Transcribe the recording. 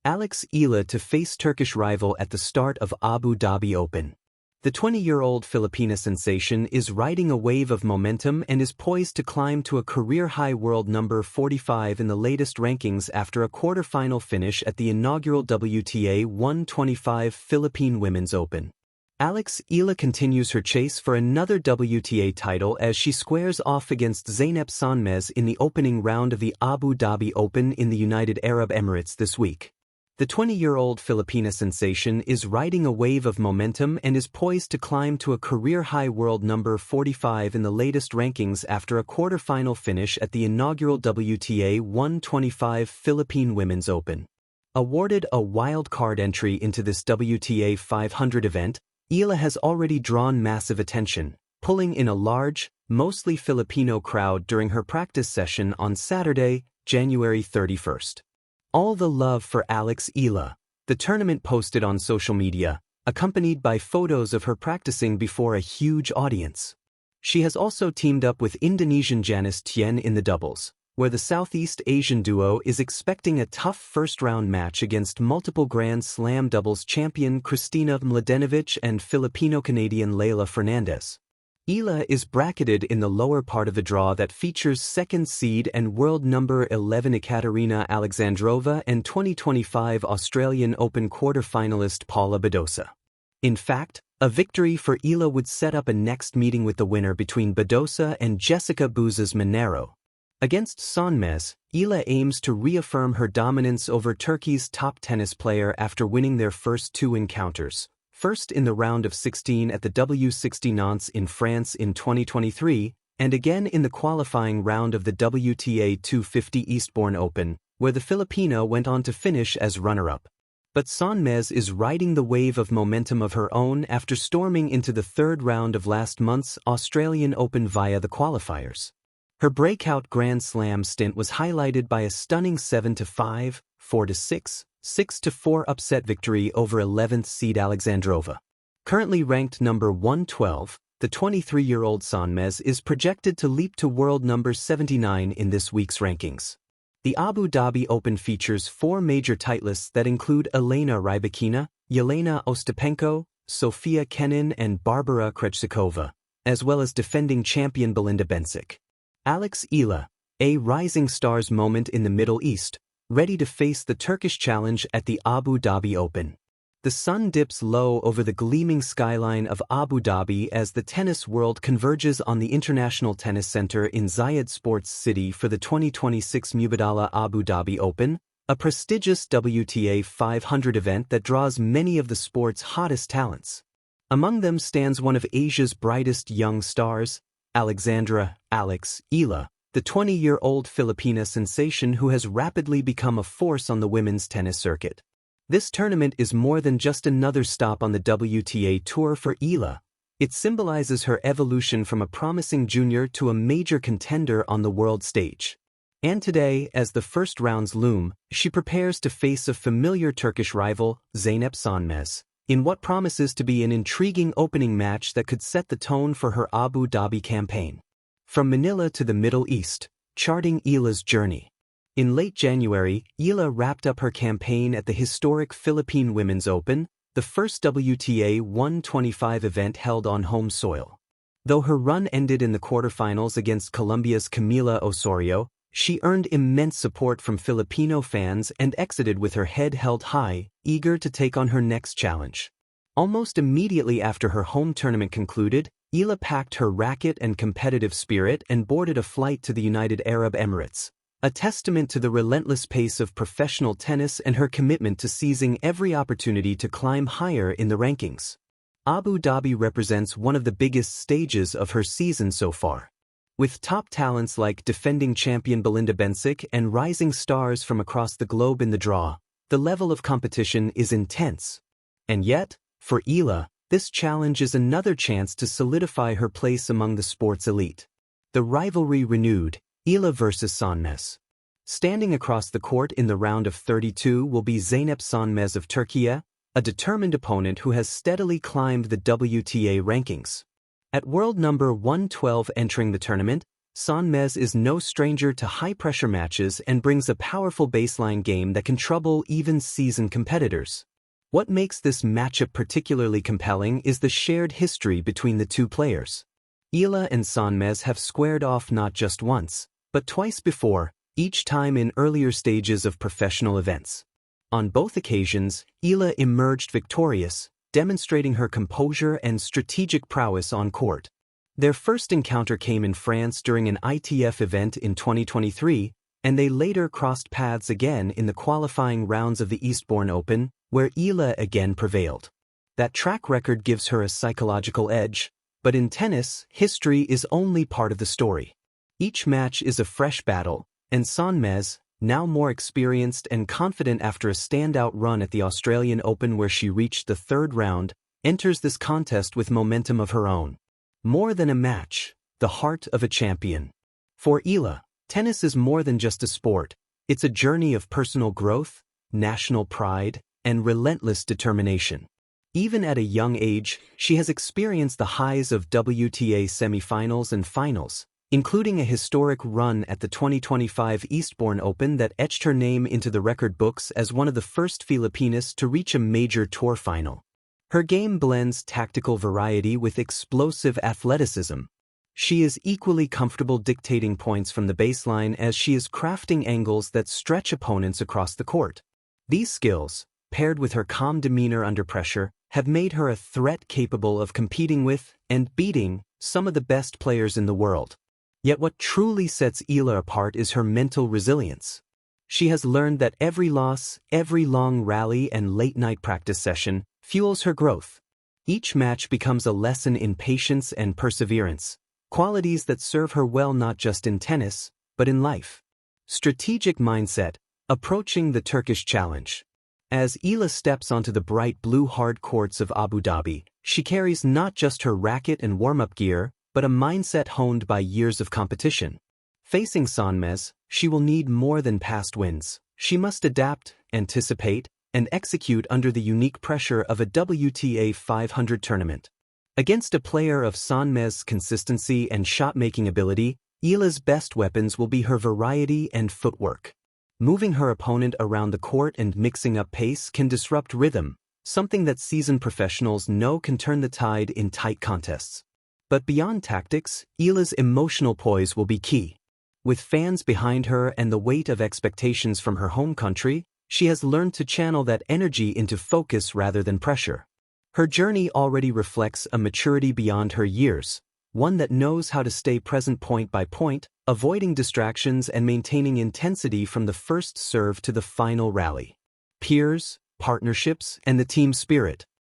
Alex Eala to face Turkish rival at the start of Abu Dhabi Open. The 20-year-old Filipina sensation is riding a wave of momentum and is poised to climb to a career-high world number 45 in the latest rankings after a quarter-final finish at the inaugural WTA 125 Philippine Women's Open. Alex Eala continues her chase for another WTA title as she squares off against Zeynep Sonmez in the opening round of the Abu Dhabi Open in the United Arab Emirates this week. The 20-year-old Filipina sensation is riding a wave of momentum and is poised to climb to a career-high world number 45 in the latest rankings after a quarter-final finish at the inaugural WTA 125 Philippine Women's Open. Awarded a wild card entry into this WTA 500 event, Eala has already drawn massive attention, pulling in a large, mostly Filipino crowd during her practice session on Saturday, January 31st. All the love for Alex Eala, the tournament posted on social media, accompanied by photos of her practicing before a huge audience. She has also teamed up with Indonesian Janice Tien in the doubles, where the Southeast Asian duo is expecting a tough first-round match against multiple Grand Slam doubles champion Kristina Mladenovic and Filipino-Canadian Leylah Fernandez. Eala is bracketed in the lower part of the draw that features second seed and world number 11 Ekaterina Alexandrova and 2025 Australian Open quarter-finalist Paula Badosa. In fact, a victory for Eala would set up a next meeting with the winner between Badosa and Jessica Buzas Monero. Against Sonmez, Eala aims to reaffirm her dominance over Turkey's top tennis player after winning their first two encounters. First in the round of 16 at the W60 Nantes in France in 2023, and again in the qualifying round of the WTA 250 Eastbourne Open, where the Filipino went on to finish as runner-up. But Sonmez is riding the wave of momentum of her own after storming into the third round of last month's Australian Open via the qualifiers. Her breakout Grand Slam stint was highlighted by a stunning 7-5, 4-6, 6-4 upset victory over 11th seed Alexandrova. Currently ranked number 112, the 23-year-old Sonmez is projected to leap to world number 79 in this week's rankings. The Abu Dhabi Open features four major titleists that include Elena Rybakina, Yelena Ostapenko, Sofia Kenin and Barbara Krejcikova, as well as defending champion Belinda Bencic. Alex Eala, a rising stars moment in the Middle East, ready to face the Turkish challenge at the Abu Dhabi Open. The sun dips low over the gleaming skyline of Abu Dhabi as the tennis world converges on the International Tennis Center in Zayed Sports City for the 2026 Mubadala Abu Dhabi Open, a prestigious WTA 500 event that draws many of the sport's hottest talents. Among them stands one of Asia's brightest young stars, Alexandra Alex Eala, the 20-year-old Filipina sensation who has rapidly become a force on the women's tennis circuit. This tournament is more than just another stop on the WTA Tour for Eala. It symbolizes her evolution from a promising junior to a major contender on the world stage. And today, as the first rounds loom, she prepares to face a familiar Turkish rival, Zeynep Sonmez, in what promises to be an intriguing opening match that could set the tone for her Abu Dhabi campaign. From Manila to the Middle East, charting Eala's journey. In late January, Eala wrapped up her campaign at the historic Philippine Women's Open, the first WTA 125 event held on home soil. Though her run ended in the quarterfinals against Colombia's Camila Osorio, she earned immense support from Filipino fans and exited with her head held high, eager to take on her next challenge. Almost immediately after her home tournament concluded, Eala packed her racket and competitive spirit and boarded a flight to the United Arab Emirates, a testament to the relentless pace of professional tennis and her commitment to seizing every opportunity to climb higher in the rankings. Abu Dhabi represents one of the biggest stages of her season so far. With top talents like defending champion Belinda Bencic and rising stars from across the globe in the draw, the level of competition is intense. And yet, for Eala, this challenge is another chance to solidify her place among the sport's elite. The rivalry renewed, Eala vs Sonmez. Standing across the court in the round of 32 will be Zeynep Sonmez of Turkey, a determined opponent who has steadily climbed the WTA rankings. At world number 112 entering the tournament, Sonmez is no stranger to high-pressure matches and brings a powerful baseline game that can trouble even seasoned competitors. What makes this matchup particularly compelling is the shared history between the two players. Eala and Sonmez have squared off not just once, but twice before, each time in earlier stages of professional events. On both occasions, Eala emerged victorious, demonstrating her composure and strategic prowess on court. Their first encounter came in France during an ITF event in 2023, and they later crossed paths again in the qualifying rounds of the Eastbourne Open, where Eala again prevailed. That track record gives her a psychological edge, but in tennis, history is only part of the story. Each match is a fresh battle, and Sonmez, now more experienced and confident after a standout run at the Australian Open where she reached the third round, enters this contest with momentum of her own. More than a match, the heart of a champion. For Eala, tennis is more than just a sport. It's a journey of personal growth, national pride, and relentless determination. Even at a young age, she has experienced the highs of WTA semifinals and finals, including a historic run at the 2025 Eastbourne Open that etched her name into the record books as one of the first Filipinas to reach a major tour final. Her game blends tactical variety with explosive athleticism. She is equally comfortable dictating points from the baseline as she is crafting angles that stretch opponents across the court. These skills, paired with her calm demeanor under pressure, have made her a threat capable of competing with and beating some of the best players in the world. Yet what truly sets Eala apart is her mental resilience. She has learned that every loss, every long rally and late-night practice session fuels her growth. Each match becomes a lesson in patience and perseverance, qualities that serve her well not just in tennis, but in life. Strategic mindset, approaching the Turkish challenge. As Eala steps onto the bright blue hard courts of Abu Dhabi, she carries not just her racket and warm-up gear, but a mindset honed by years of competition. Facing Sonmez, she will need more than past wins. She must adapt, anticipate, and execute under the unique pressure of a WTA 500 tournament. Against a player of Sonmez's consistency and shot-making ability, Eala's best weapons will be her variety and footwork. Moving her opponent around the court and mixing up pace can disrupt rhythm, something that seasoned professionals know can turn the tide in tight contests. But beyond tactics, Eala's emotional poise will be key. With fans behind her and the weight of expectations from her home country, she has learned to channel that energy into focus rather than pressure. Her journey already reflects a maturity beyond her years, one that knows how to stay present point by point, avoiding distractions and maintaining intensity from the first serve to the final rally. Peers, partnerships, and the team spirit.